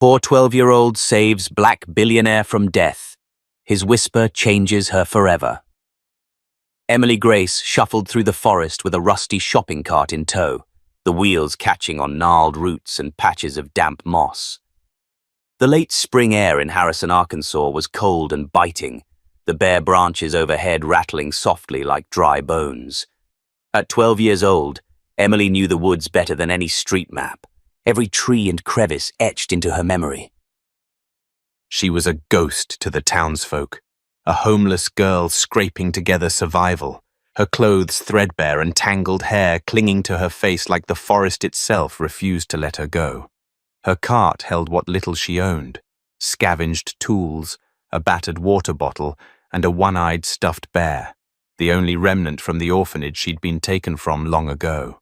Poor 12-year-old saves black billionaire from death. His whisper changes her forever. Emily Grace shuffled through the forest with a rusty shopping cart in tow, the wheels catching on gnarled roots and patches of damp moss. The late spring air in Harrison, Arkansas was cold and biting, the bare branches overhead rattling softly like dry bones. At 12 years old, Emily knew the woods better than any street map, every tree and crevice etched into her memory. She was a ghost to the townsfolk, a homeless girl scraping together survival, her clothes threadbare and tangled hair clinging to her face like the forest itself refused to let her go. Her cart held what little she owned, scavenged tools, a battered water bottle, and a one-eyed stuffed bear, the only remnant from the orphanage she'd been taken from long ago.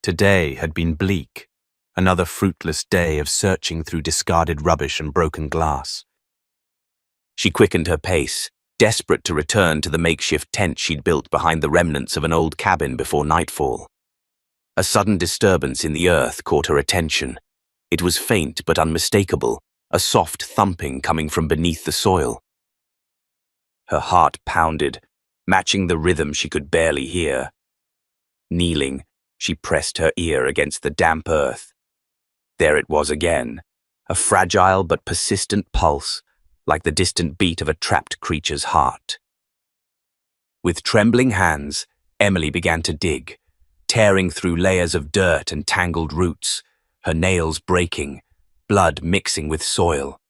Today had been bleak, another fruitless day of searching through discarded rubbish and broken glass. She quickened her pace, desperate to return to the makeshift tent she'd built behind the remnants of an old cabin before nightfall. A sudden disturbance in the earth caught her attention. It was faint but unmistakable, a soft thumping coming from beneath the soil. Her heart pounded, matching the rhythm she could barely hear. Kneeling, she pressed her ear against the damp earth. There it was again, a fragile but persistent pulse, like the distant beat of a trapped creature's heart. With trembling hands, Emily began to dig, tearing through layers of dirt and tangled roots, her nails breaking, blood mixing with soil.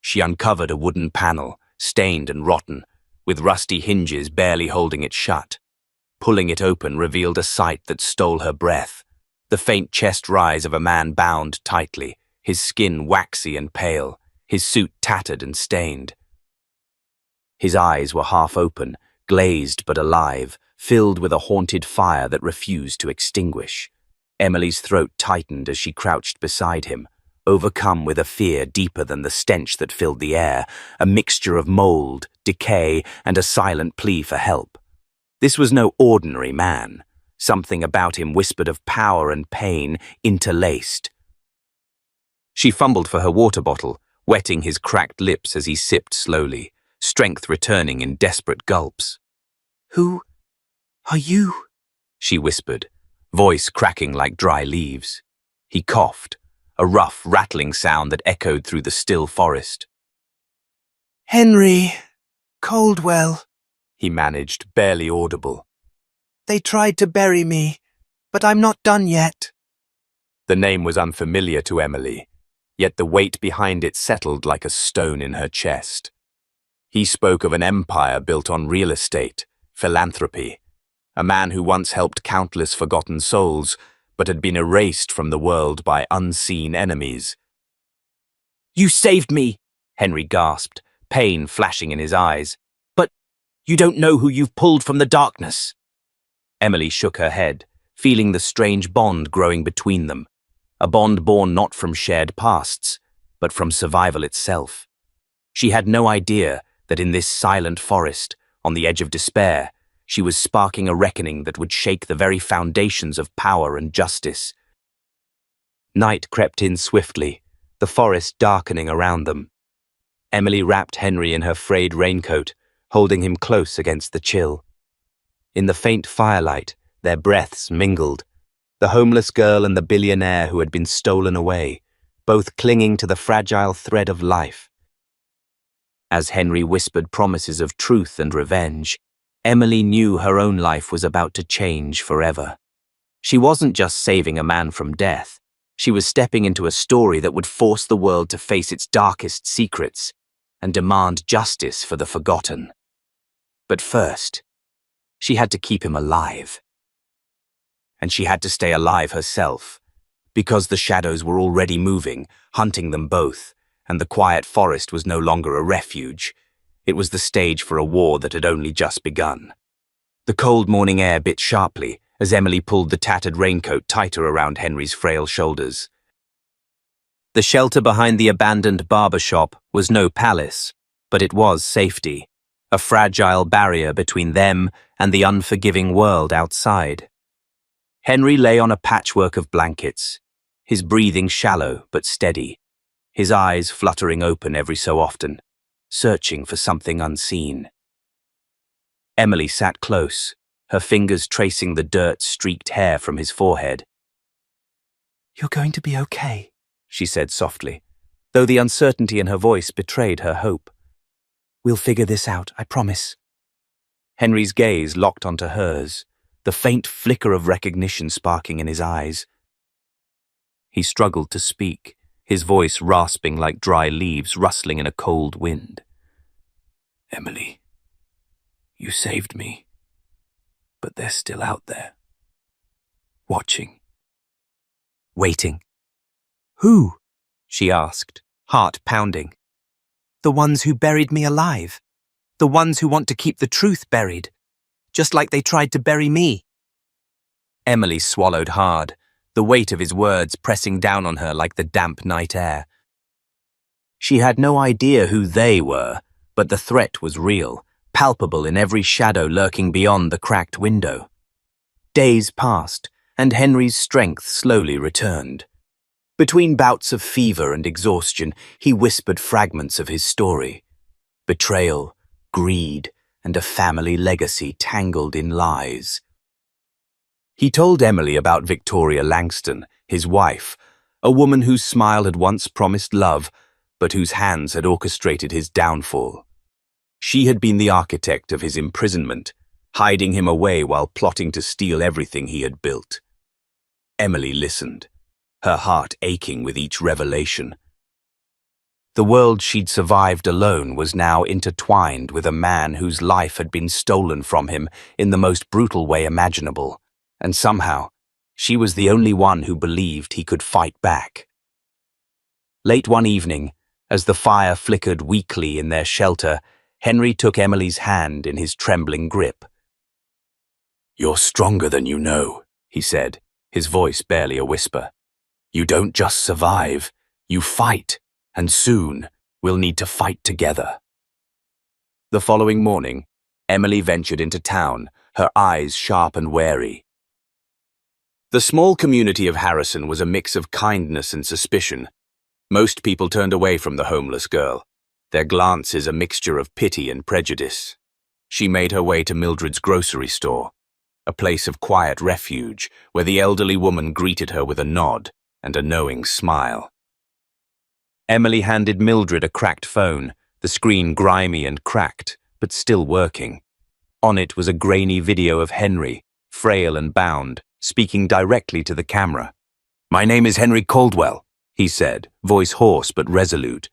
She uncovered a wooden panel, stained and rotten, with rusty hinges barely holding it shut. Pulling it open revealed a sight that stole her breath. The faint chest rise of a man bound tightly, his skin waxy and pale, his suit tattered and stained. His eyes were half open, glazed but alive, filled with a haunted fire that refused to extinguish. Emily's throat tightened as she crouched beside him, overcome with a fear deeper than the stench that filled the air, a mixture of mold, decay, and a silent plea for help. This was no ordinary man. Something about him whispered of power and pain interlaced. She fumbled for her water bottle, wetting his cracked lips as he sipped slowly, strength returning in desperate gulps. "Who are you?" she whispered, voice cracking like dry leaves. He coughed, a rough, rattling sound that echoed through the still forest. "Henry Coldwell," he managed, barely audible. "They tried to bury me, but I'm not done yet." The name was unfamiliar to Emily, yet the weight behind it settled like a stone in her chest. He spoke of an empire built on real estate, philanthropy, a man who once helped countless forgotten souls, but had been erased from the world by unseen enemies. "You saved me," Henry gasped, pain flashing in his eyes. "But you don't know who you've pulled from the darkness." Emily shook her head, feeling the strange bond growing between them, a bond born not from shared pasts, but from survival itself. She had no idea that in this silent forest, on the edge of despair, she was sparking a reckoning that would shake the very foundations of power and justice. Night crept in swiftly, the forest darkening around them. Emily wrapped Henry in her frayed raincoat, holding him close against the chill. In the faint firelight, their breaths mingled, the homeless girl and the billionaire who had been stolen away, both clinging to the fragile thread of life. As Henry whispered promises of truth and revenge, Emily knew her own life was about to change forever. She wasn't just saving a man from death. She was stepping into a story that would force the world to face its darkest secrets and demand justice for the forgotten. But first, she had to keep him alive. And she had to stay alive herself, because the shadows were already moving, hunting them both, and the quiet forest was no longer a refuge. It was the stage for a war that had only just begun. The cold morning air bit sharply as Emily pulled the tattered raincoat tighter around Henry's frail shoulders. The shelter behind the abandoned barber shop was no palace, but it was safety, a fragile barrier between them and the unforgiving world outside. Henry lay on a patchwork of blankets, his breathing shallow but steady, his eyes fluttering open every so often, searching for something unseen. Emily sat close, her fingers tracing the dirt-streaked hair from his forehead. "You're going to be okay," she said softly, though the uncertainty in her voice betrayed her hope. "We'll figure this out, I promise." Henry's gaze locked onto hers, the faint flicker of recognition sparking in his eyes. He struggled to speak, his voice rasping like dry leaves rustling in a cold wind. "Emily, you saved me, but they're still out there, watching." "Waiting." "Who?" she asked, heart pounding. "The ones who buried me alive. The ones who want to keep the truth buried, just like they tried to bury me." Emily swallowed hard, the weight of his words pressing down on her like the damp night air. She had no idea who they were, but the threat was real, palpable in every shadow lurking beyond the cracked window. Days passed, and Henry's strength slowly returned. Between bouts of fever and exhaustion, he whispered fragments of his story. Betrayal, greed, and a family legacy tangled in lies. He told Emily about Victoria Langston, his wife, a woman whose smile had once promised love, but whose hands had orchestrated his downfall. She had been the architect of his imprisonment, hiding him away while plotting to steal everything he had built. Emily listened, her heart aching with each revelation. The world she'd survived alone was now intertwined with a man whose life had been stolen from him in the most brutal way imaginable, and somehow, she was the only one who believed he could fight back. Late one evening, as the fire flickered weakly in their shelter, Henry took Emily's hand in his trembling grip. "You're stronger than you know," he said, his voice barely a whisper. "You don't just survive, you fight, and soon we'll need to fight together." The following morning, Emily ventured into town, her eyes sharp and wary. The small community of Harrison was a mix of kindness and suspicion. Most people turned away from the homeless girl, their glances a mixture of pity and prejudice. She made her way to Mildred's grocery store, a place of quiet refuge where the elderly woman greeted her with a nod and a knowing smile. Emily handed Mildred a cracked phone, the screen grimy and cracked, but still working. On it was a grainy video of Henry, frail and bound, speaking directly to the camera. "My name is Henry Caldwell," he said, voice hoarse but resolute.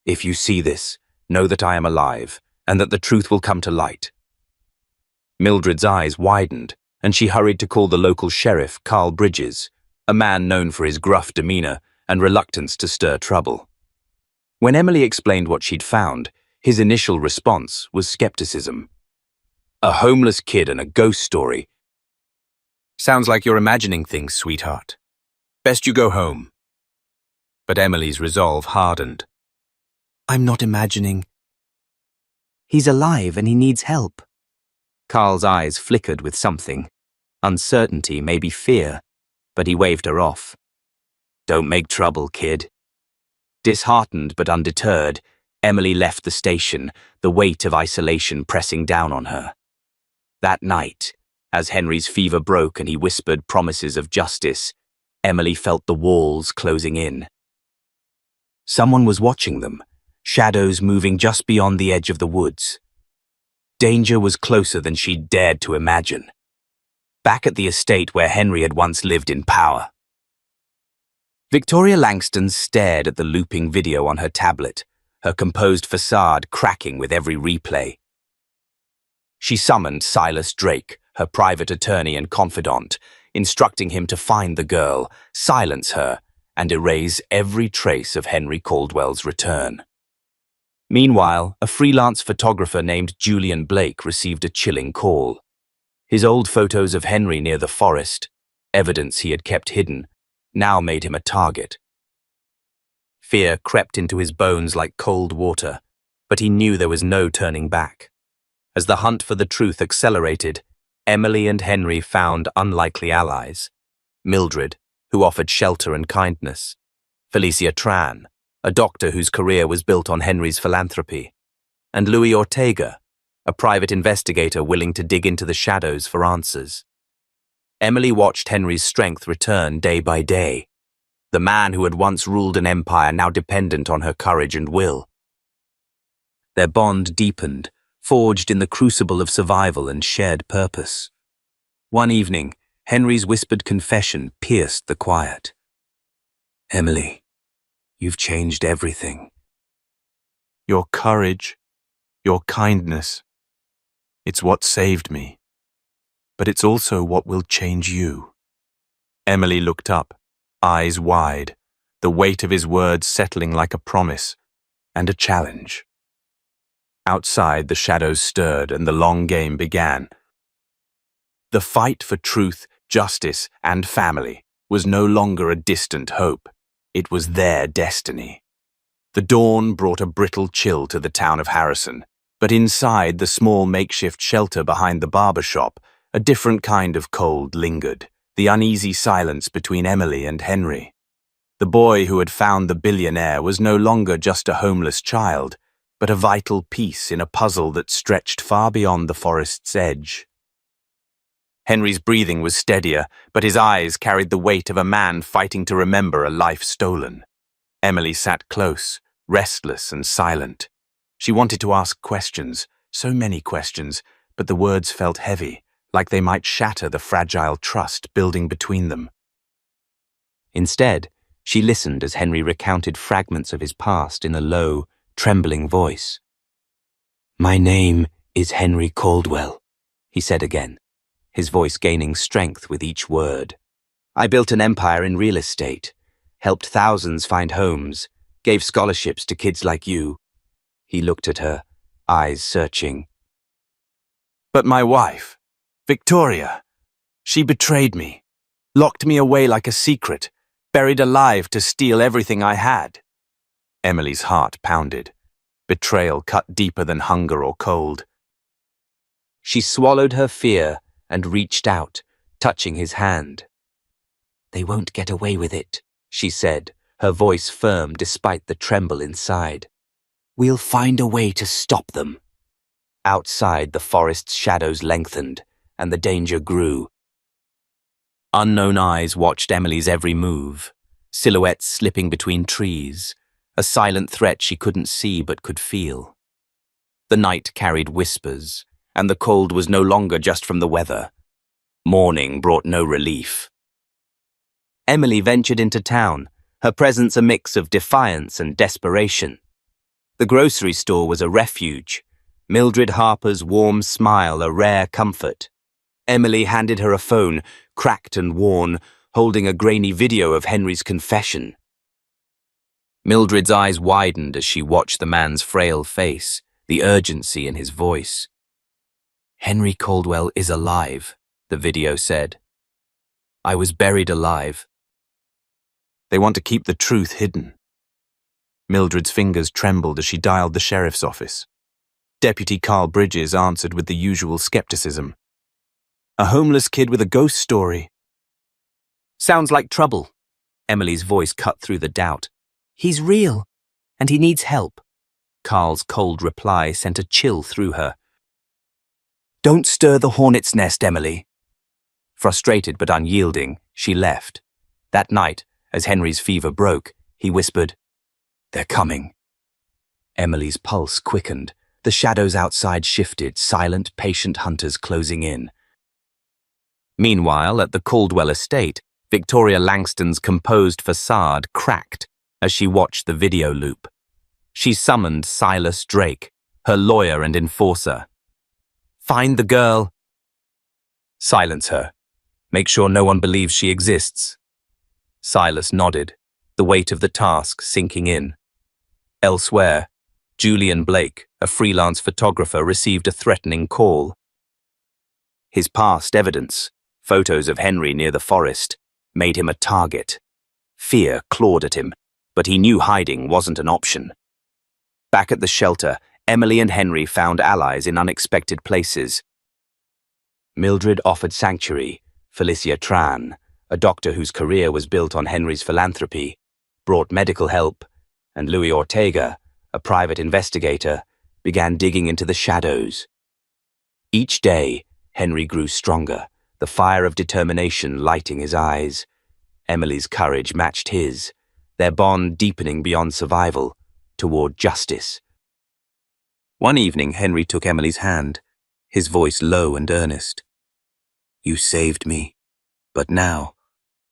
"If you see this, know that I am alive, and that the truth will come to light." Mildred's eyes widened, and she hurried to call the local sheriff, Carl Bridges, a man known for his gruff demeanor and reluctance to stir trouble. When Emily explained what she'd found, his initial response was skepticism. "A homeless kid and a ghost story? Sounds like you're imagining things, sweetheart. Best you go home." But Emily's resolve hardened. "I'm not imagining. He's alive and he needs help." Carl's eyes flickered with something. Uncertainty, maybe fear, but he waved her off. "Don't make trouble, kid." Disheartened but undeterred, Emily left the station, the weight of isolation pressing down on her. That night, as Henry's fever broke and he whispered promises of justice, Emily felt the walls closing in. Someone was watching them, shadows moving just beyond the edge of the woods. Danger was closer than she'd dared to imagine. Back at the estate where Henry had once lived in power. Victoria Langston stared at the looping video on her tablet, her composed facade cracking with every replay. She summoned Silas Drake, her private attorney and confidant, instructing him to find the girl, silence her, and erase every trace of Henry Caldwell's return. Meanwhile, a freelance photographer named Julian Blake received a chilling call. His old photos of Henry near the forest, evidence he had kept hidden, now made him a target. Fear crept into his bones like cold water, but he knew there was no turning back. As the hunt for the truth accelerated, Emily and Henry found unlikely allies. Mildred, who offered shelter and kindness. Felicia Tran, a doctor whose career was built on Henry's philanthropy, and Louis Ortega, a private investigator willing to dig into the shadows for answers. Emily watched Henry's strength return day by day. The man who had once ruled an empire now dependent on her courage and will. Their bond deepened, forged in the crucible of survival and shared purpose. One evening, Henry's whispered confession pierced the quiet. "Emily, you've changed everything." Your courage, your kindness, it's what saved me. But it's also what will change you. Emily looked up, eyes wide, the weight of his words settling like a promise and a challenge. Outside, the shadows stirred and the long game began. The fight for truth, justice, and family was no longer a distant hope. It was their destiny. The dawn brought a brittle chill to the town of Harrison, but inside the small makeshift shelter behind the barber shop, a different kind of cold lingered, the uneasy silence between Emily and Henry. The boy who had found the billionaire was no longer just a homeless child, but a vital piece in a puzzle that stretched far beyond the forest's edge. Henry's breathing was steadier, but his eyes carried the weight of a man fighting to remember a life stolen. Emily sat close, restless and silent. She wanted to ask questions, so many questions, but the words felt heavy, like they might shatter the fragile trust building between them. Instead, she listened as Henry recounted fragments of his past in a low, trembling voice. "My name is Henry Caldwell," he said again, his voice gaining strength with each word. "I built an empire in real estate, helped thousands find homes, gave scholarships to kids like you." He looked at her, eyes searching. But my wife, Victoria, she betrayed me, locked me away like a secret, buried alive to steal everything I had. Emily's heart pounded. Betrayal cut deeper than hunger or cold. She swallowed her fear and reached out, touching his hand. "They won't get away with it," she said, her voice firm despite the tremble inside. "We'll find a way to stop them." Outside, the forest's shadows lengthened, and the danger grew. Unknown eyes watched Emily's every move, silhouettes slipping between trees, a silent threat she couldn't see but could feel. The night carried whispers, and the cold was no longer just from the weather. Morning brought no relief. Emily ventured into town, her presence a mix of defiance and desperation. The grocery store was a refuge, Mildred Harper's warm smile a rare comfort. Emily handed her a phone, cracked and worn, holding a grainy video of Henry's confession. Mildred's eyes widened as she watched the man's frail face, the urgency in his voice. "Henry Caldwell is alive," the video said. "I was buried alive." They want to keep the truth hidden. Mildred's fingers trembled as she dialed the sheriff's office. Deputy Carl Bridges answered with the usual skepticism. "A homeless kid with a ghost story." "Sounds like trouble." Emily's voice cut through the doubt. "He's real, and he needs help." Carl's cold reply sent a chill through her. "Don't stir the hornet's nest, Emily." Frustrated but unyielding, she left. That night, as Henry's fever broke, he whispered, "They're coming." Emily's pulse quickened. The shadows outside shifted, silent, patient hunters closing in. Meanwhile, at the Caldwell estate, Victoria Langston's composed facade cracked as she watched the video loop. She summoned Silas Drake, her lawyer and enforcer. "Find the girl." "Silence her. Make sure no one believes she exists." Silas nodded, the weight of the task sinking in. Elsewhere, Julian Blake, a freelance photographer, received a threatening call. His past evidence, photos of Henry near the forest, made him a target. Fear clawed at him, but he knew hiding wasn't an option. Back at the shelter, Emily and Henry found allies in unexpected places. Mildred offered sanctuary. Felicia Tran, a doctor whose career was built on Henry's philanthropy, brought medical help, and Louis Ortega, a private investigator, began digging into the shadows. Each day, Henry grew stronger, the fire of determination lighting his eyes. Emily's courage matched his, their bond deepening beyond survival, toward justice. One evening, Henry took Emily's hand, his voice low and earnest. "You saved me, but now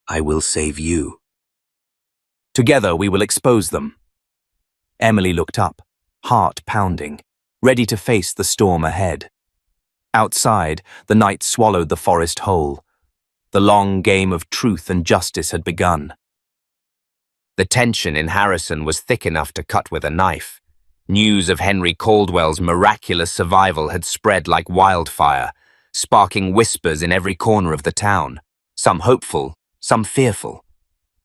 I will save you. Together we will expose them." Emily looked up, heart pounding, ready to face the storm ahead. Outside, the night swallowed the forest whole. The long game of truth and justice had begun. The tension in Harrison was thick enough to cut with a knife. News of Henry Caldwell's miraculous survival had spread like wildfire, sparking whispers in every corner of the town, some hopeful, some fearful.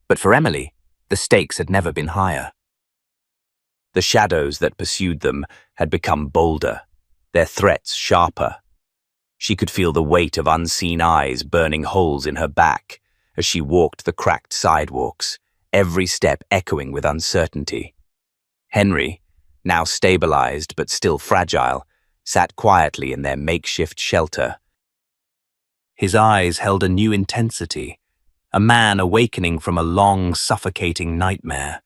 But for Emily, the stakes had never been higher. The shadows that pursued them had become bolder, their threats sharper. She could feel the weight of unseen eyes burning holes in her back as she walked the cracked sidewalks, every step echoing with uncertainty. Henry, now stabilized but still fragile, sat quietly in their makeshift shelter. His eyes held a new intensity, a man awakening from a long, suffocating nightmare.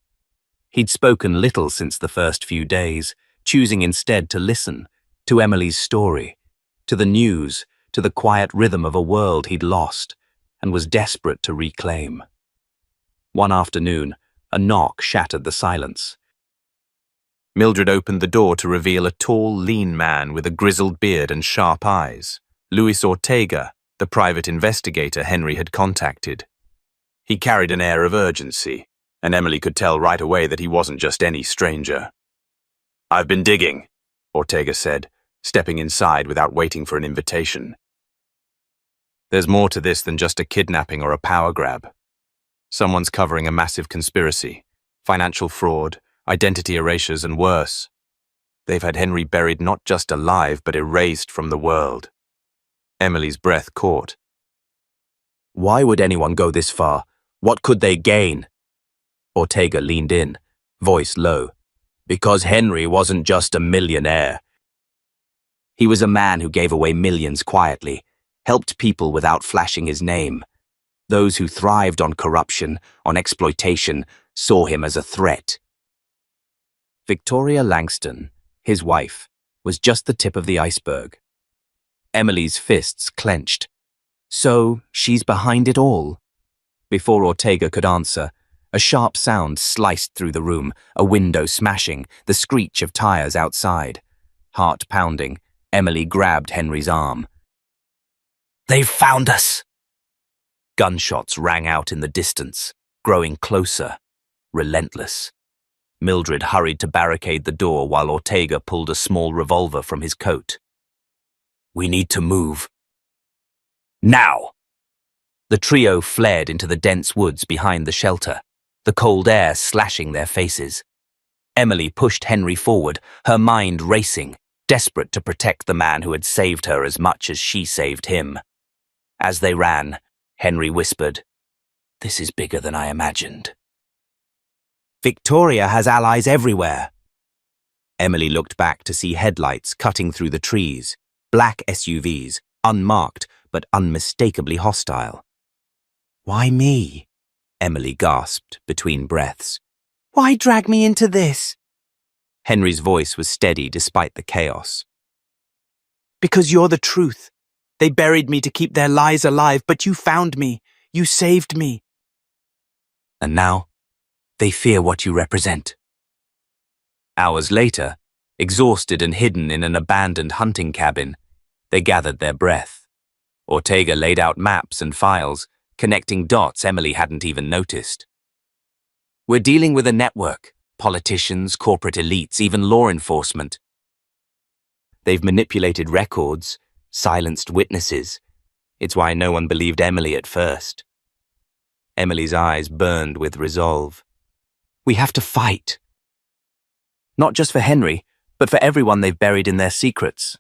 He'd spoken little since the first few days, choosing instead to listen to Emily's story, to the news, to the quiet rhythm of a world he'd lost and was desperate to reclaim. One afternoon, a knock shattered the silence. Mildred opened the door to reveal a tall, lean man with a grizzled beard and sharp eyes, Luis Ortega, the private investigator Henry had contacted. He carried an air of urgency, and Emily could tell right away that he wasn't just any stranger. "I've been digging," Ortega said, stepping inside without waiting for an invitation. "There's more to this than just a kidnapping or a power grab. Someone's covering a massive conspiracy, financial fraud, identity erasures, and worse. They've had Henry buried not just alive, but erased from the world." Emily's breath caught. Why would anyone go this far? What could they gain? Ortega leaned in, voice low. Because Henry wasn't just a millionaire. He was a man who gave away millions quietly, helped people without flashing his name. Those who thrived on corruption, on exploitation, saw him as a threat. Victoria Langston, his wife, was just the tip of the iceberg. Emily's fists clenched. So, she's behind it all? Before Ortega could answer, a sharp sound sliced through the room, a window smashing, the screech of tires outside. Heart pounding, Emily grabbed Henry's arm. "They've found us!" Gunshots rang out in the distance, growing closer, relentless. Mildred hurried to barricade the door while Ortega pulled a small revolver from his coat. "We need to move. Now!" The trio fled into the dense woods behind the shelter, the cold air slashing their faces. Emily pushed Henry forward, her mind racing, desperate to protect the man who had saved her as much as she saved him. As they ran, Henry whispered, "This is bigger than I imagined." "Victoria has allies everywhere." Emily looked back to see headlights cutting through the trees, black SUVs, unmarked but unmistakably hostile. "Why me?" Emily gasped between breaths. "Why drag me into this?" Henry's voice was steady despite the chaos. "Because you're the truth. They buried me to keep their lies alive, but you found me. You saved me. And now, they fear what you represent." Hours later, exhausted and hidden in an abandoned hunting cabin, they gathered their breath. Ortega laid out maps and files, connecting dots Emily hadn't even noticed. "We're dealing with a network. Politicians, corporate elites, even law enforcement. They've manipulated records, silenced witnesses. It's why no one believed Emily at first." Emily's eyes burned with resolve. "We have to fight. Not just for Henry, but for everyone they've buried in their secrets."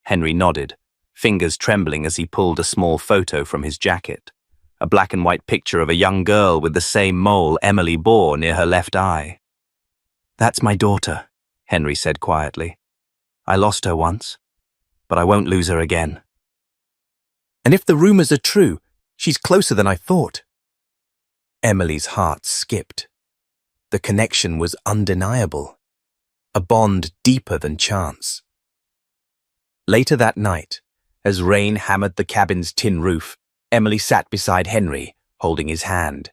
Henry nodded, fingers trembling as he pulled a small photo from his jacket. a black and white picture of a young girl with the same mole Emily bore near her left eye. "That's my daughter," Henry said quietly. "I lost her once, but I won't lose her again." "And if the rumors are true, she's closer than I thought." Emily's heart skipped. The connection was undeniable, a bond deeper than chance. Later that night, as rain hammered the cabin's tin roof, Emily sat beside Henry, holding his hand.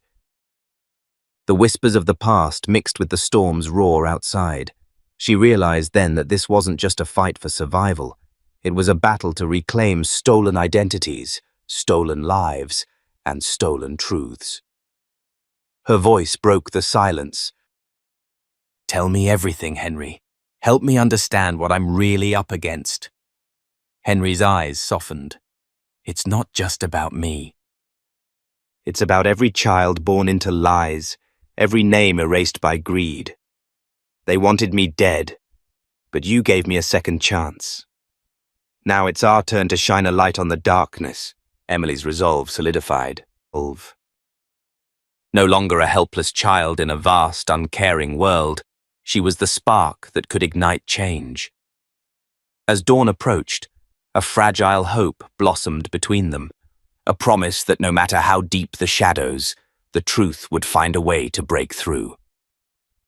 The whispers of the past mixed with the storm's roar outside. She realized then that this wasn't just a fight for survival. It was a battle to reclaim stolen identities, stolen lives, and stolen truths. Her voice broke the silence. "Tell me everything, Henry. Help me understand what I'm really up against." Henry's eyes softened. "It's not just about me. It's about every child born into lies, every name erased by greed. They wanted me dead, but you gave me a second chance. Now it's our turn to shine a light on the darkness." Emily's resolve solidified. No longer a helpless child in a vast, uncaring world, she was the spark that could ignite change. As dawn approached, a fragile hope blossomed between them, a promise that no matter how deep the shadows, the truth would find a way to break through.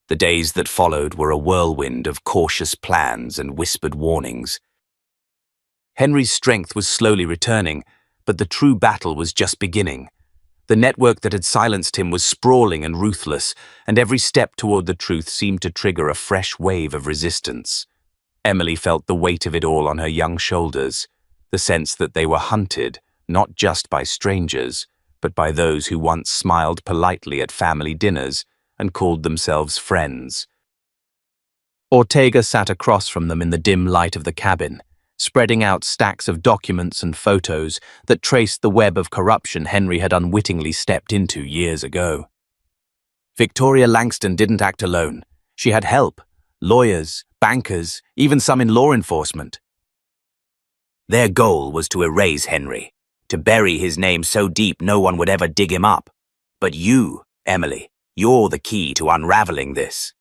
The days that followed were a whirlwind of cautious plans and whispered warnings. Henry's strength was slowly returning, but the true battle was just beginning. The network that had silenced him was sprawling and ruthless, and every step toward the truth seemed to trigger a fresh wave of resistance. Emily felt the weight of it all on her young shoulders, the sense that they were hunted, not just by strangers, but by those who once smiled politely at family dinners and called themselves friends. Ortega sat across from them in the dim light of the cabin, spreading out stacks of documents and photos that traced the web of corruption Henry had unwittingly stepped into years ago. Victoria Langston didn't act alone. She had help, lawyers, bankers, even some in law enforcement. Their goal was to erase Henry, to bury his name so deep no one would ever dig him up. But you, Emily, you're the key to unraveling this.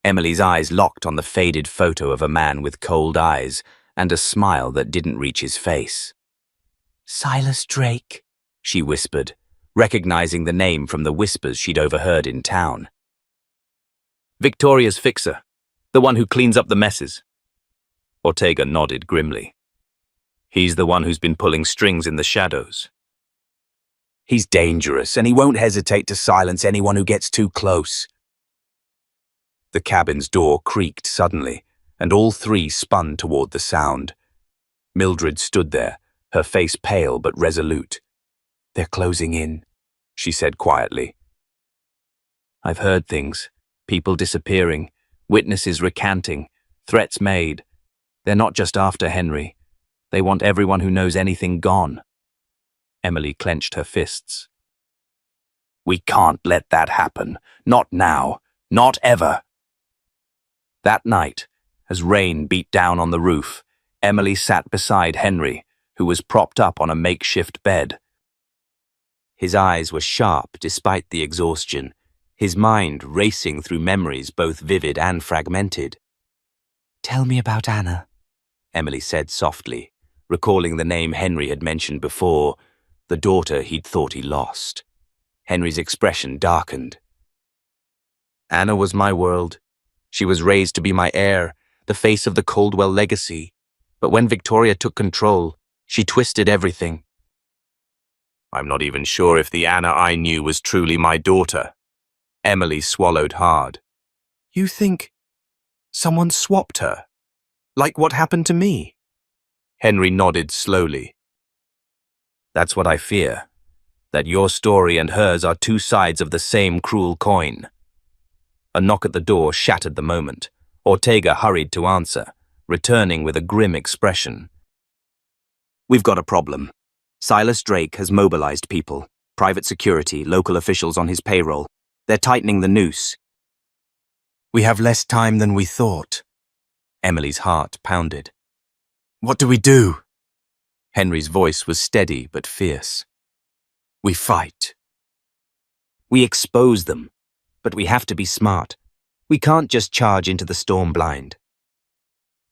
Emily's eyes locked on the faded photo of a man with cold eyes and a smile that didn't reach his face. "Silas Drake," she whispered, recognizing the name from the whispers she'd overheard in town. "Victoria's fixer, the one who cleans up the messes." Ortega nodded grimly. "He's the one who's been pulling strings in the shadows. He's dangerous, and he won't hesitate to silence anyone who gets too close." The cabin's door creaked suddenly, and all three spun toward the sound. Mildred stood there, her face pale but resolute. "They're closing in," she said quietly. "I've heard things, people disappearing, witnesses recanting, threats made. They're not just after Henry. They want everyone who knows anything gone." Emily clenched her fists. "We can't let that happen. Not now. Not ever." That night, as rain beat down on the roof, Emily sat beside Henry, who was propped up on a makeshift bed. His eyes were sharp despite the exhaustion, his mind racing through memories both vivid and fragmented. "Tell me about Anna," Emily said softly, recalling the name Henry had mentioned before, the daughter he'd thought he lost. Henry's expression darkened. "Anna was my world. She was raised to be my heir, the face of the Caldwell legacy. But when Victoria took control, she twisted everything." "I'm not even sure if the Anna I knew was truly my daughter." Emily swallowed hard. "You think someone swapped her? Like what happened to me?" Henry nodded slowly. "That's what I fear, that your story and hers are two sides of the same cruel coin." A knock at the door shattered the moment. Ortega hurried to answer, returning with a grim expression. "We've got a problem. Silas Drake has mobilized people, private security, local officials on his payroll. They're tightening the noose." "We have less time than we thought." Emily's heart pounded. "What do we do?" Henry's voice was steady but fierce. We fight. We expose them, but we have to be smart. We can't just charge into the storm blind.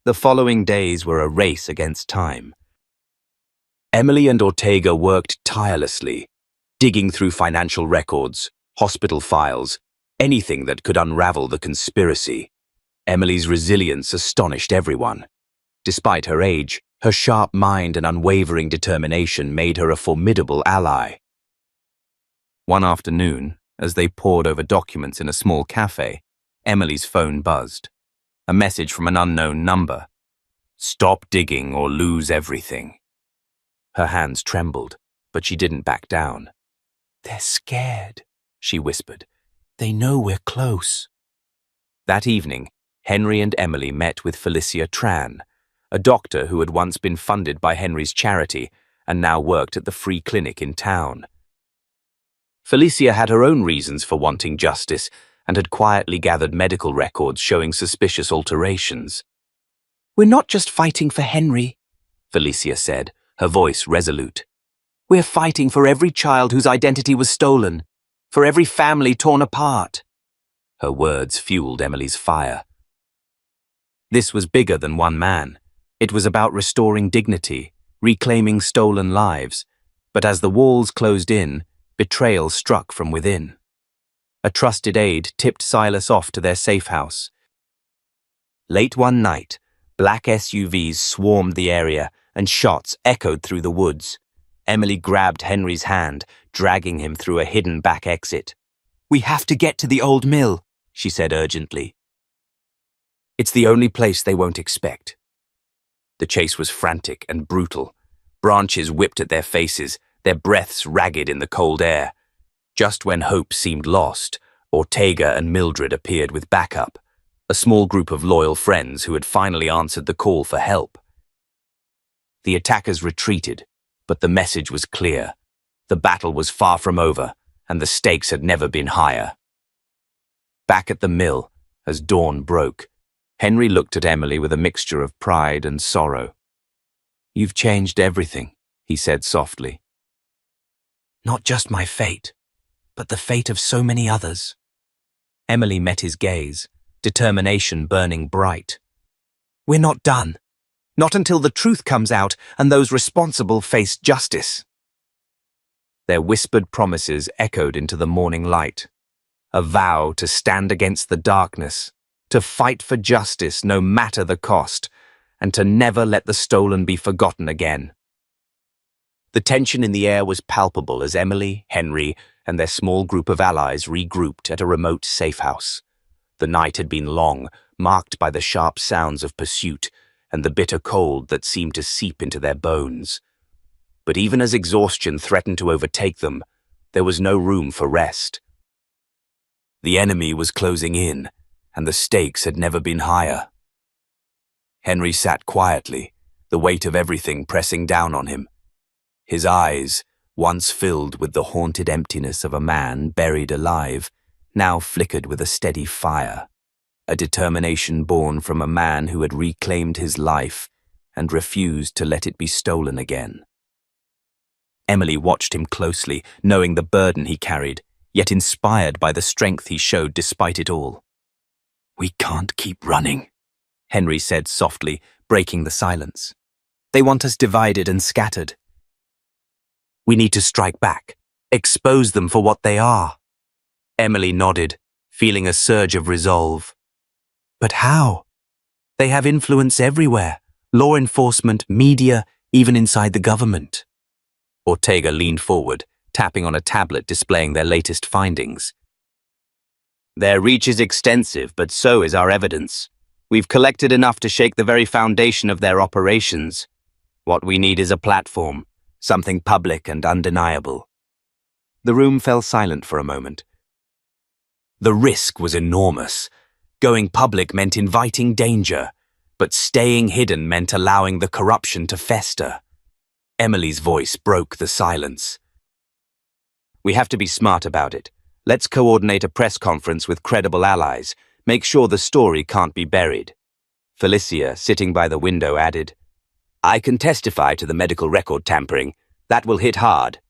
The following days were a race against time. Emily and Ortega worked tirelessly, digging through financial records, hospital files, anything that could unravel the conspiracy. Emily's resilience astonished everyone. Despite her age, her sharp mind and unwavering determination made her a formidable ally. One afternoon, as they pored over documents in a small cafe, Emily's phone buzzed. A message from an unknown number. "Stop digging or lose everything." Her hands trembled, but she didn't back down. "They're scared," she whispered. "They know we're close." That evening, Henry and Emily met with Felicia Tran, a doctor who had once been funded by Henry's charity and now worked at the free clinic in town. Felicia had her own reasons for wanting justice and had quietly gathered medical records showing suspicious alterations. "We're not just fighting for Henry," Felicia said, her voice resolute. "We're fighting for every child whose identity was stolen, for every family torn apart." Her words fueled Emily's fire. This was bigger than one man. It was about restoring dignity, reclaiming stolen lives. But as the walls closed in, betrayal struck from within. A trusted aide tipped Silas off to their safe house. Late one night, black SUVs swarmed the area and shots echoed through the woods. Emily grabbed Henry's hand, dragging him through a hidden back exit. "We have to get to the old mill," she said urgently. "It's the only place they won't expect." The chase was frantic and brutal. Branches whipped at their faces, their breaths ragged in the cold air. Just when hope seemed lost, Ortega and Mildred appeared with backup, a small group of loyal friends who had finally answered the call for help. The attackers retreated, but the message was clear. The battle was far from over, and the stakes had never been higher. Back at the mill, as dawn broke, Henry looked at Emily with a mixture of pride and sorrow. "You've changed everything," he said softly. "Not just my fate, but the fate of so many others." Emily met his gaze, determination burning bright. "We're not done. Not until the truth comes out and those responsible face justice." Their whispered promises echoed into the morning light. A vow to stand against the darkness, to fight for justice no matter the cost, and to never let the stolen be forgotten again. The tension in the air was palpable as Emily, Henry, and their small group of allies regrouped at a remote safe house. The night had been long, marked by the sharp sounds of pursuit and the bitter cold that seemed to seep into their bones. But even as exhaustion threatened to overtake them, there was no room for rest. The enemy was closing in, and the stakes had never been higher. Henry sat quietly, the weight of everything pressing down on him. His eyes, once filled with the haunted emptiness of a man buried alive, now flickered with a steady fire, a determination born from a man who had reclaimed his life and refused to let it be stolen again. Emily watched him closely, knowing the burden he carried, yet inspired by the strength he showed despite it all. "We can't keep running," Henry said softly, breaking the silence. "They want us divided and scattered. We need to strike back, expose them for what they are." Emily nodded, feeling a surge of resolve. "But how? They have influence everywhere, law enforcement, media, even inside the government." Ortega leaned forward, tapping on a tablet displaying their latest findings. "Their reach is extensive, but so is our evidence. We've collected enough to shake the very foundation of their operations. What we need is a platform, something public and undeniable." The room fell silent for a moment. The risk was enormous. Going public meant inviting danger, but staying hidden meant allowing the corruption to fester. Emily's voice broke the silence. "We have to be smart about it. Let's coordinate a press conference with credible allies. Make sure the story can't be buried." Felicia, sitting by the window, added, "I can testify to the medical record tampering. That will hit hard."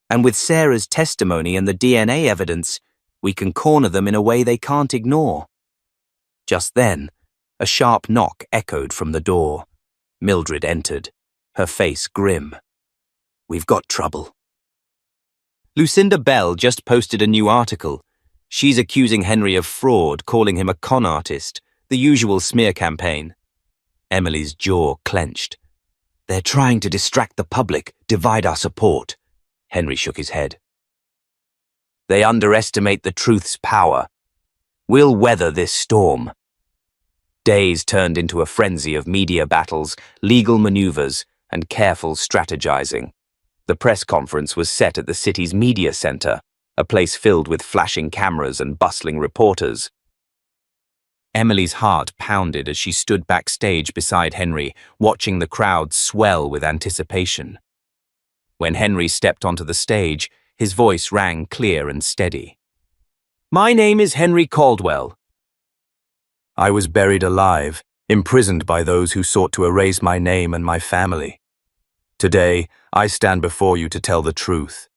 And with Sarah's testimony and the DNA evidence, we can corner them in a way they can't ignore. Just then, a sharp knock echoed from the door. Mildred entered, her face grim. "We've got trouble." Lucinda Bell just posted a new article. She's accusing Henry of fraud, calling him a con artist, the usual smear campaign. Emily's jaw clenched. "They're trying to distract the public, divide our support." Henry shook his head. "They underestimate the truth's power. We'll weather this storm." Days turned into a frenzy of media battles, legal maneuvers, and careful strategizing. The press conference was set at the city's media center, a place filled with flashing cameras and bustling reporters. Emily's heart pounded as she stood backstage beside Henry, watching the crowd swell with anticipation. When Henry stepped onto the stage, his voice rang clear and steady. "My name is Henry Caldwell. I was buried alive, imprisoned by those who sought to erase my name and my family. Today, I stand before you to tell the truth.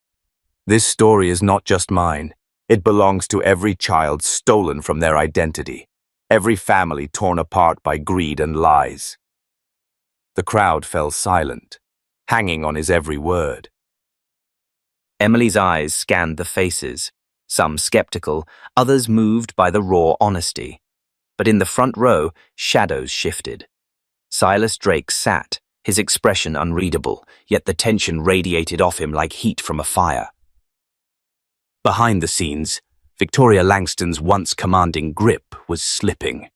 This story is not just mine. It belongs to every child stolen from their identity, every family torn apart by greed and lies." The crowd fell silent, hanging on his every word. Emily's eyes scanned the faces, some skeptical, others moved by the raw honesty. But in the front row, shadows shifted. Silas Drake sat, his expression unreadable, yet the tension radiated off him like heat from a fire. Behind the scenes, Victoria Langston's once commanding grip was slipping.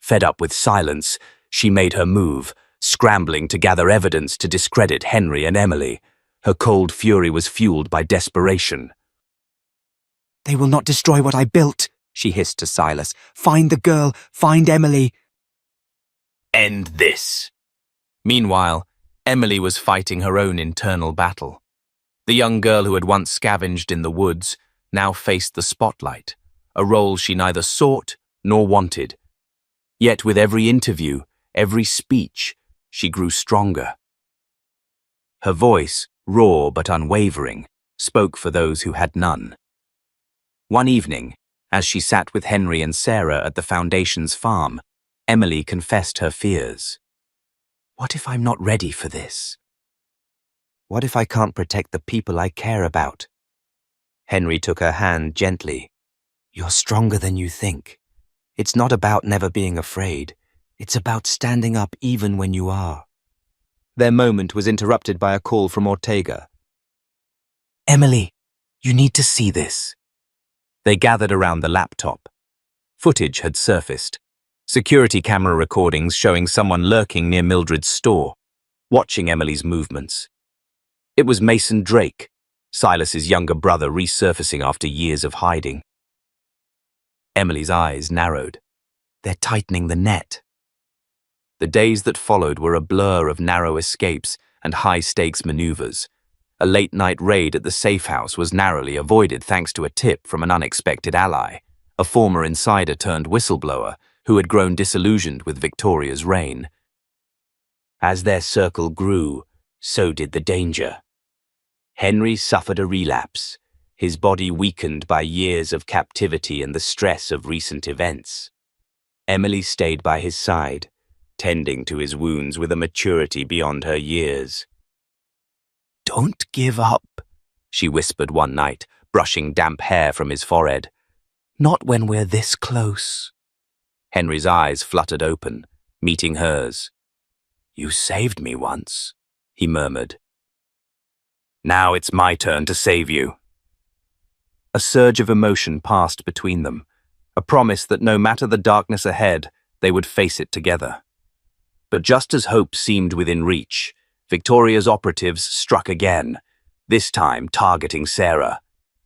Fed up with silence, she made her move, scrambling to gather evidence to discredit Henry and Emily. Her cold fury was fueled by desperation. "They will not destroy what I built," she hissed to Silas. "Find the girl, find Emily." "End this." Meanwhile, Emily was fighting her own internal battle. The young girl who had once scavenged in the woods now faced the spotlight, a role she neither sought nor wanted. Yet with every interview, every speech, she grew stronger. Her voice, raw but unwavering, spoke for those who had none. One evening, as she sat with Henry and Sarah at the Foundation's farm, Emily confessed her fears. "What if I'm not ready for this? What if I can't protect the people I care about?" Henry took her hand gently. "You're stronger than you think. It's not about never being afraid. It's about standing up even when you are." Their moment was interrupted by a call from Ortega. "Emily, you need to see this." They gathered around the laptop. Footage had surfaced. Security camera recordings showing someone lurking near Mildred's store, watching Emily's movements. It was Mason Drake, Silas's younger brother, resurfacing after years of hiding. Emily's eyes narrowed. "They're tightening the net." The days that followed were a blur of narrow escapes and high-stakes maneuvers. A late-night raid at the safe house was narrowly avoided thanks to a tip from an unexpected ally, a former insider turned whistleblower who had grown disillusioned with Victoria's reign. As their circle grew, so did the danger. Henry suffered a relapse, his body weakened by years of captivity and the stress of recent events. Emily stayed by his side, tending to his wounds with a maturity beyond her years. "Don't give up," she whispered one night, brushing damp hair from his forehead. "Not when we're this close." Henry's eyes fluttered open, meeting hers. "You saved me once," he murmured. "Now it's my turn to save you." A surge of emotion passed between them, a promise that no matter the darkness ahead, they would face it together. But just as hope seemed within reach, Victoria's operatives struck again, this time targeting Sarah.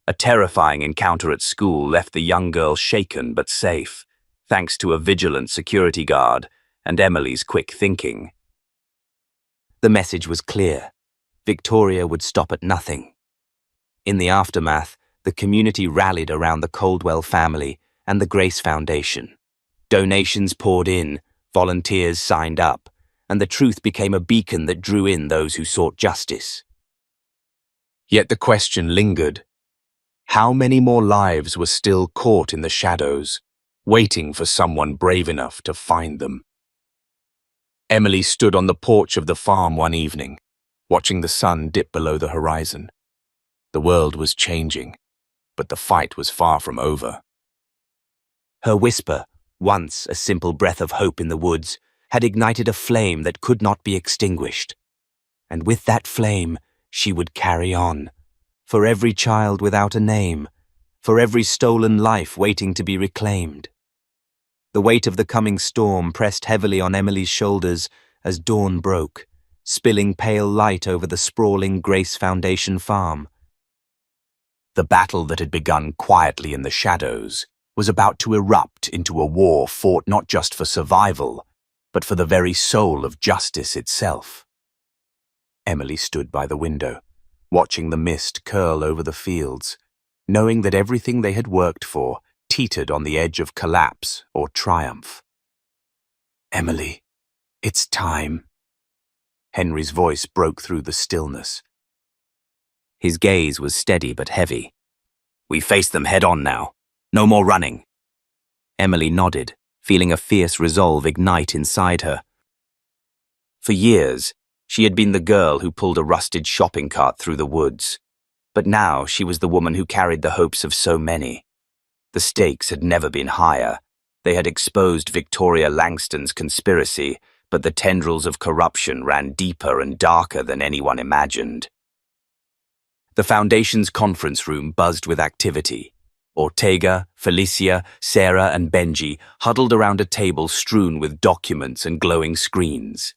A terrifying encounter at school left the young girl shaken but safe, thanks to a vigilant security guard and Emily's quick thinking. The message was clear. Victoria would stop at nothing. In the aftermath, the community rallied around the Caldwell family and the Grace Foundation. Donations poured in, volunteers signed up, and the truth became a beacon that drew in those who sought justice. Yet the question lingered. How many more lives were still caught in the shadows, waiting for someone brave enough to find them? Emily stood on the porch of the farm one evening, watching the sun dip below the horizon. The world was changing, but the fight was far from over. Her whisper, once a simple breath of hope in the woods, had ignited a flame that could not be extinguished. And with that flame, she would carry on. For every child without a name, for every stolen life waiting to be reclaimed. The weight of the coming storm pressed heavily on Emily's shoulders as dawn broke, spilling pale light over the sprawling Grace Foundation farm. The battle that had begun quietly in the shadows was about to erupt into a war fought not just for survival, but for the very soul of justice itself. Emily stood by the window, watching the mist curl over the fields, knowing that everything they had worked for teetered on the edge of collapse or triumph. "Emily, it's time." Henry's voice broke through the stillness. His gaze was steady but heavy. "We face them head on now. No more running." Emily nodded, feeling a fierce resolve ignite inside her. For years, she had been the girl who pulled a rusted shopping cart through the woods. But now she was the woman who carried the hopes of so many. The stakes had never been higher. They had exposed Victoria Langston's conspiracy, but the tendrils of corruption ran deeper and darker than anyone imagined. The Foundation's conference room buzzed with activity. Ortega, Felicia, Sarah, and Benji huddled around a table strewn with documents and glowing screens.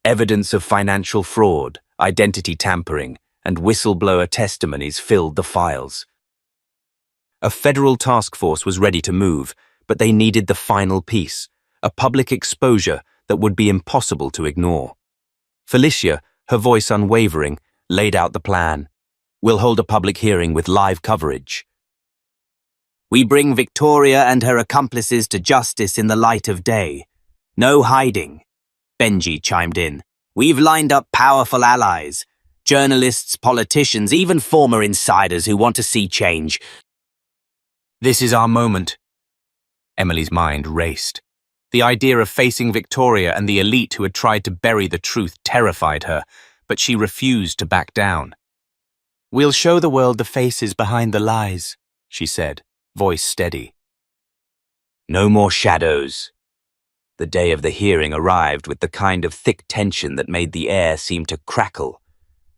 Evidence of financial fraud, identity tampering, and whistleblower testimonies filled the files. A federal task force was ready to move, but they needed the final piece, a public exposure that would be impossible to ignore. Felicia, her voice unwavering, laid out the plan. "We'll hold a public hearing with live coverage. We bring Victoria and her accomplices to justice in the light of day. No hiding." Benji chimed in. "We've lined up powerful allies. Journalists, politicians, even former insiders who want to see change. This is our moment." Emily's mind raced. The idea of facing Victoria and the elite who had tried to bury the truth terrified her, but she refused to back down. "We'll show the world the faces behind the lies," she said, voice steady. No more shadows. The day of the hearing arrived with the kind of thick tension that made the air seem to crackle.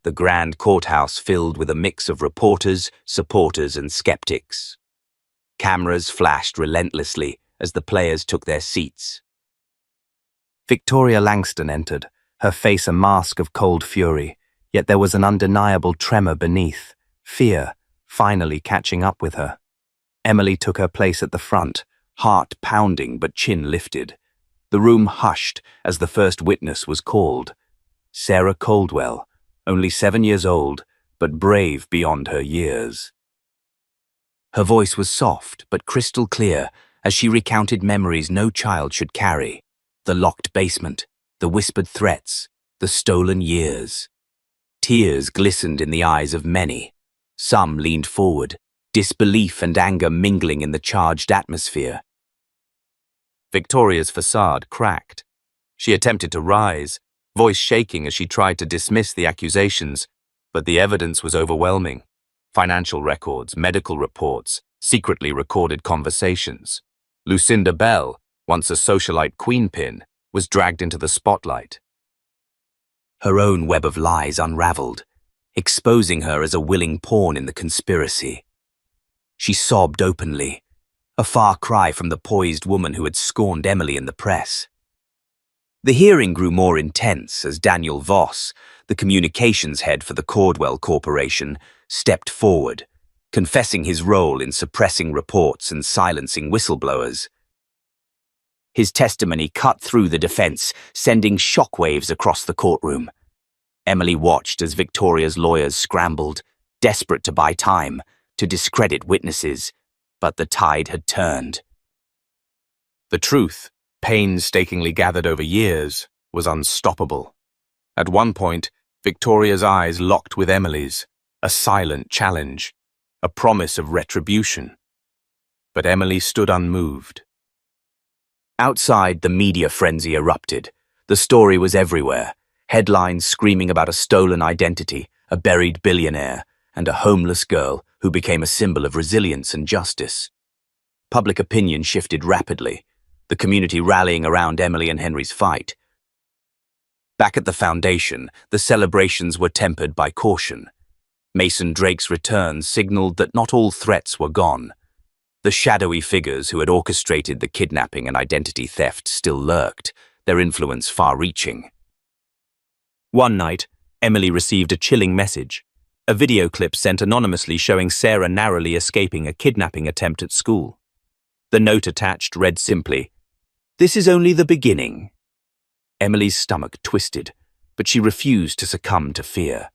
The grand courthouse filled with a mix of reporters, supporters, and skeptics. Cameras flashed relentlessly as the players took their seats. Victoria Langston entered, her face a mask of cold fury, yet there was an undeniable tremor beneath, fear finally catching up with her. Emily took her place at the front, heart pounding but chin lifted. The room hushed as the first witness was called. Sarah Caldwell, only 7 years old, but brave beyond her years. Her voice was soft but crystal clear as she recounted memories no child should carry. The locked basement, the whispered threats, the stolen years. Tears glistened in the eyes of many. Some leaned forward, disbelief and anger mingling in the charged atmosphere. Victoria's facade cracked. She attempted to rise, voice shaking as she tried to dismiss the accusations, but the evidence was overwhelming. Financial records, medical reports, secretly recorded conversations. Lucinda Bell, once a socialite queenpin, was dragged into the spotlight. Her own web of lies unraveled, exposing her as a willing pawn in the conspiracy. She sobbed openly, a far cry from the poised woman who had scorned Emily in the press. The hearing grew more intense as Daniel Voss, the communications head for the Caldwell Corporation, stepped forward, confessing his role in suppressing reports and silencing whistleblowers. His testimony cut through the defense, sending shockwaves across the courtroom. Emily watched as Victoria's lawyers scrambled, desperate to buy time, to discredit witnesses, but the tide had turned. The truth, painstakingly gathered over years, was unstoppable. At one point, Victoria's eyes locked with Emily's, a silent challenge, a promise of retribution. But Emily stood unmoved. Outside, the media frenzy erupted. The story was everywhere. Headlines screaming about a stolen identity, a buried billionaire, and a homeless girl who became a symbol of resilience and justice. Public opinion shifted rapidly, the community rallying around Emily and Henry's fight. Back at the foundation, the celebrations were tempered by caution. Mason Drake's return signaled that not all threats were gone. The shadowy figures who had orchestrated the kidnapping and identity theft still lurked, their influence far-reaching. One night, Emily received a chilling message, a video clip sent anonymously showing Sarah narrowly escaping a kidnapping attempt at school. The note attached read simply, "This is only the beginning." Emily's stomach twisted, but she refused to succumb to fear.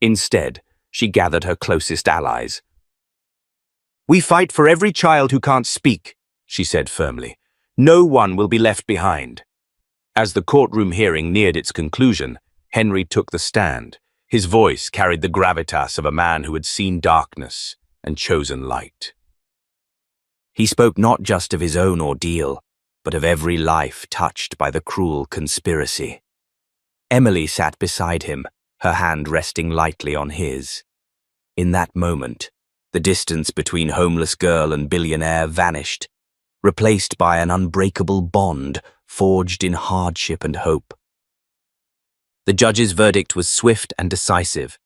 Instead, she gathered her closest allies. "We fight for every child who can't speak," she said firmly. "No one will be left behind." As the courtroom hearing neared its conclusion, Henry took the stand. His voice carried the gravitas of a man who had seen darkness and chosen light. He spoke not just of his own ordeal, but of every life touched by the cruel conspiracy. Emily sat beside him, her hand resting lightly on his. In that moment, the distance between homeless girl and billionaire vanished, replaced by an unbreakable bond forged in hardship and hope. The judge's verdict was swift and decisive.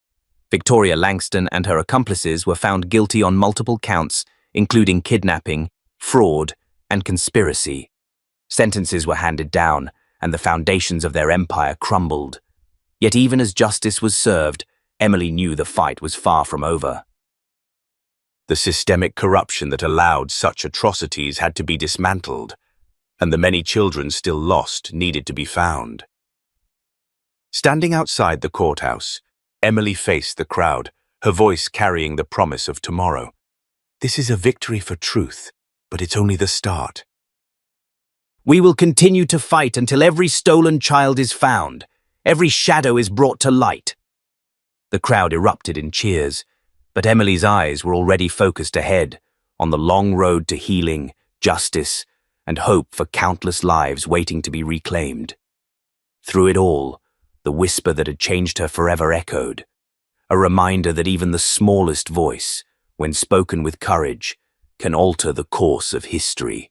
Victoria Langston and her accomplices were found guilty on multiple counts, including kidnapping, fraud, and conspiracy. Sentences were handed down, and the foundations of their empire crumbled. Yet even as justice was served, Emily knew the fight was far from over. The systemic corruption that allowed such atrocities had to be dismantled, and the many children still lost needed to be found. Standing outside the courthouse, Emily faced the crowd, her voice carrying the promise of tomorrow. This is a victory for truth, but it's only the start. "We will continue to fight until every stolen child is found, every shadow is brought to light." The crowd erupted in cheers, but Emily's eyes were already focused ahead, on the long road to healing, justice, and hope for countless lives waiting to be reclaimed. Through it all, the whisper that had changed her forever echoed, a reminder that even the smallest voice, when spoken with courage, can alter the course of history.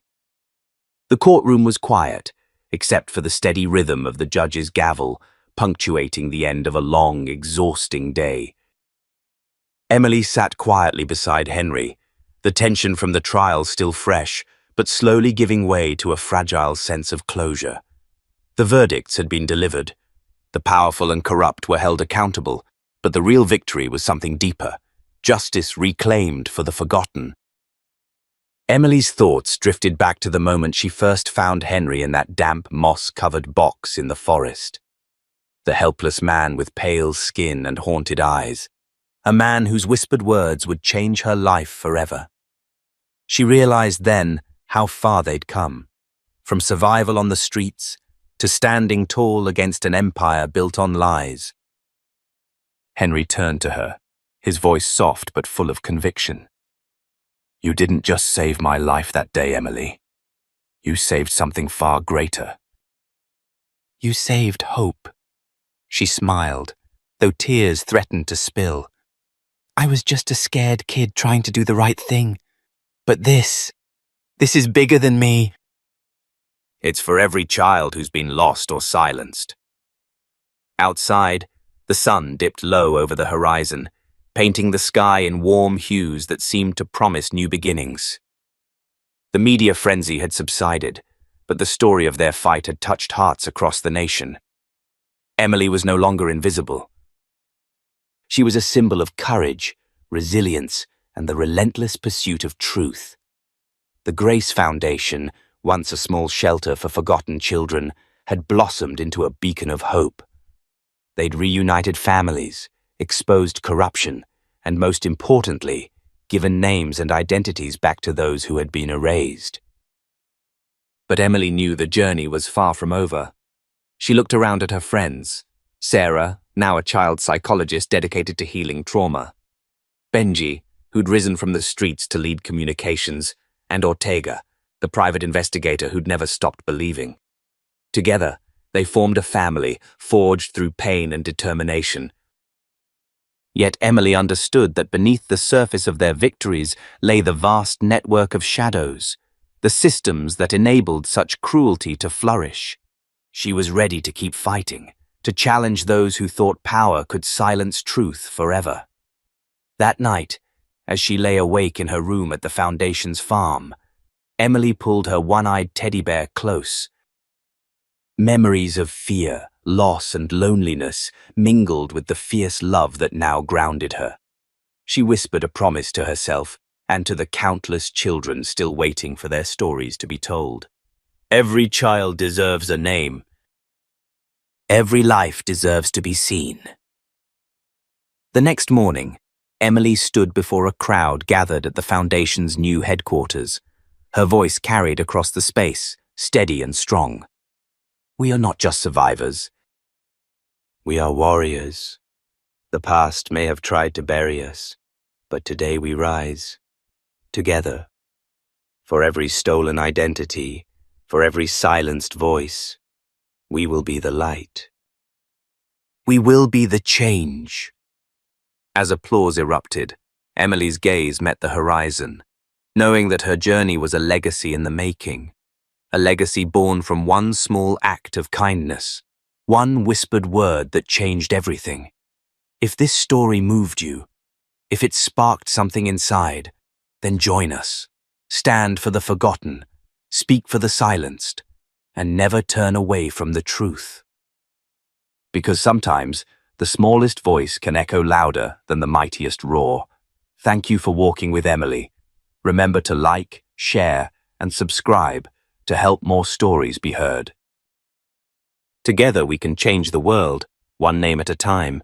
The courtroom was quiet, except for the steady rhythm of the judge's gavel, punctuating the end of a long, exhausting day. Emily sat quietly beside Henry, the tension from the trial still fresh, but slowly giving way to a fragile sense of closure. The verdicts had been delivered. The powerful and corrupt were held accountable, but the real victory was something deeper, justice reclaimed for the forgotten. Emily's thoughts drifted back to the moment she first found Henry in that damp, moss-covered box in the forest. The helpless man with pale skin and haunted eyes. A man whose whispered words would change her life forever. She realized then how far they'd come, from survival on the streets to standing tall against an empire built on lies. Henry turned to her, his voice soft but full of conviction. "You didn't just save my life that day, Emily. You saved something far greater." "You saved hope." She smiled, though tears threatened to spill. "I was just a scared kid trying to do the right thing. But this is bigger than me." "It's for every child who's been lost or silenced." Outside, the sun dipped low over the horizon, painting the sky in warm hues that seemed to promise new beginnings. The media frenzy had subsided, but the story of their fight had touched hearts across the nation. Emily was no longer invisible. She was a symbol of courage, resilience, and the relentless pursuit of truth. The Grace Foundation, once a small shelter for forgotten children, had blossomed into a beacon of hope. They'd reunited families, exposed corruption, and most importantly, given names and identities back to those who had been erased. But Emily knew the journey was far from over. She looked around at her friends. Sarah, now a child psychologist dedicated to healing trauma. Benji, who'd risen from the streets to lead communications, and Ortega, the private investigator who'd never stopped believing. Together, they formed a family forged through pain and determination. Yet Emily understood that beneath the surface of their victories lay the vast network of shadows, the systems that enabled such cruelty to flourish. She was ready to keep fighting, to challenge those who thought power could silence truth forever. That night, as she lay awake in her room at the Foundation's farm, Emily pulled her one-eyed teddy bear close. Memories of fear, loss, and loneliness mingled with the fierce love that now grounded her. She whispered a promise to herself and to the countless children still waiting for their stories to be told. Every child deserves a name. Every life deserves to be seen. The next morning, Emily stood before a crowd gathered at the Foundation's new headquarters. Her voice carried across the space, steady and strong. We are not just survivors. We are warriors. The past may have tried to bury us, but today we rise, together. For every stolen identity, for every silenced voice, we will be the light. We will be the change. As applause erupted, Emily's gaze met the horizon, knowing that her journey was a legacy in the making. A legacy born from one small act of kindness, one whispered word that changed everything. If this story moved you, if it sparked something inside, then join us. Stand for the forgotten, speak for the silenced, and never turn away from the truth. Because sometimes, the smallest voice can echo louder than the mightiest roar. Thank you for walking with Emily. Remember to like, share, and subscribe to help more stories be heard. Together we can change the world, one name at a time.